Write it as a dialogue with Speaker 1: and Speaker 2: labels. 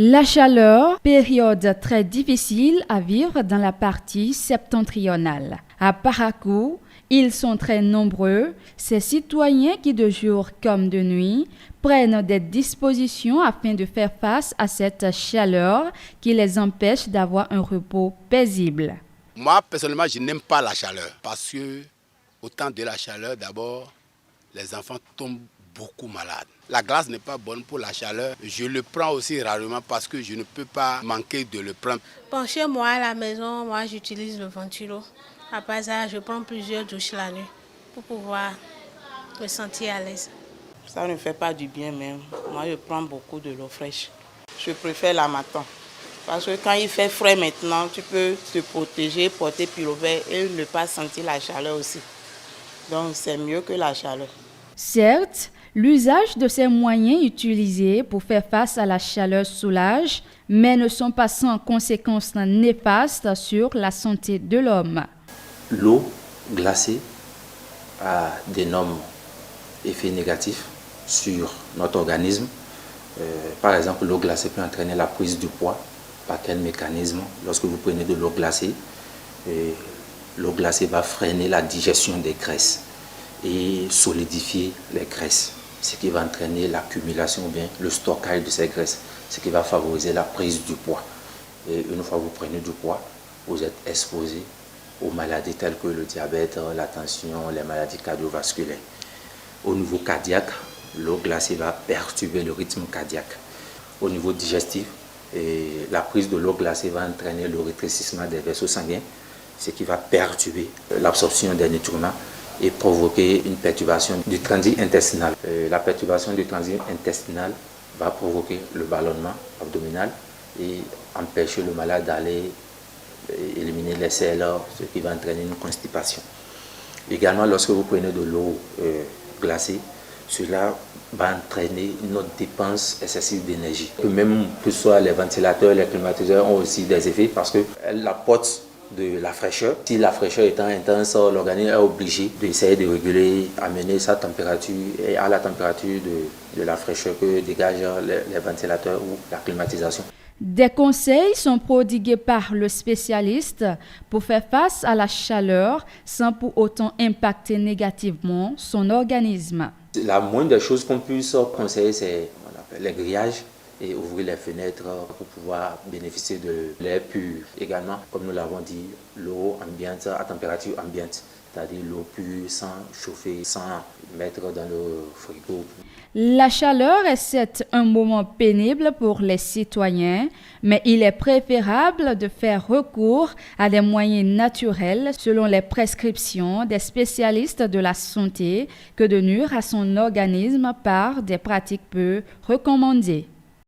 Speaker 1: La chaleur, période très difficile à vivre dans la partie septentrionale. À Parakou, ils sont très nombreux, ces citoyens qui de jour comme de nuit prennent des dispositions afin de faire face à cette chaleur qui les empêche d'avoir un repos paisible.
Speaker 2: Moi, personnellement, je n'aime pas la chaleur parce que au temps de la chaleur, d'abord, les enfants tombent beaucoup malades. La glace n'est pas bonne pour la chaleur. Je le prends aussi rarement parce que je ne peux pas manquer de le prendre.
Speaker 3: Bon, chez moi, à la maison, j'utilise le ventilo. Après ça, je prends plusieurs douches la nuit pour pouvoir me sentir à l'aise.
Speaker 4: Ça ne fait pas du bien même. Moi, je prends beaucoup de l'eau fraîche. Je préfère la matin. Parce que quand il fait frais maintenant, tu peux te protéger, porter pullover et ne pas sentir la chaleur aussi. Donc, c'est mieux que la chaleur.
Speaker 1: Certes, l'usage de ces moyens utilisés pour faire face à la chaleur soulage, mais ne sont pas sans conséquences néfastes sur la santé de l'homme.
Speaker 5: L'eau glacée a d'énormes effets négatifs sur notre organisme. Par exemple, l'eau glacée peut entraîner la prise du poids. Par quel mécanisme? Lorsque vous prenez de l'eau glacée va freiner la digestion des graisses et solidifier les graisses, ce qui va entraîner l'accumulation ou bien le stockage de ces graisses, ce qui va favoriser la prise du poids. Et une fois que vous prenez du poids, vous êtes exposé aux maladies telles que le diabète, la tension, les maladies cardiovasculaires. Au niveau cardiaque, l'eau glacée va perturber le rythme cardiaque. Au niveau digestif, la prise de l'eau glacée va entraîner le rétrécissement des vaisseaux sanguins, ce qui va perturber l'absorption des nutriments et provoquer une perturbation du transit intestinal. La perturbation du transit intestinal va provoquer le ballonnement abdominal et empêcher le malade d'aller éliminer les selles, ce qui va entraîner une constipation. Également, lorsque vous prenez de l'eau glacée, cela va entraîner une autre dépense excessive d'énergie. Même que ce soit les ventilateurs, les climatiseurs ont aussi des effets parce qu'elles apportent de la fraîcheur. Si la fraîcheur étant intense, l'organisme est obligé d'essayer de réguler, amener sa température et à la température de la fraîcheur que dégagent les ventilateurs ou la climatisation.
Speaker 1: Des conseils sont prodigués par le spécialiste pour faire face à la chaleur sans pour autant impacter négativement son organisme.
Speaker 5: La moindre des choses qu'on puisse conseiller, c'est les grillages et ouvrir les fenêtres pour pouvoir bénéficier de l'air pur. Également, comme nous l'avons dit, l'eau ambiante à température ambiante, c'est-à-dire l'eau pure sans chauffer, sans mettre dans le frigo.
Speaker 1: La chaleur est certes un moment pénible pour les citoyens, mais il est préférable de faire recours à des moyens naturels selon les prescriptions des spécialistes de la santé que de nuire à son organisme par des pratiques peu recommandées.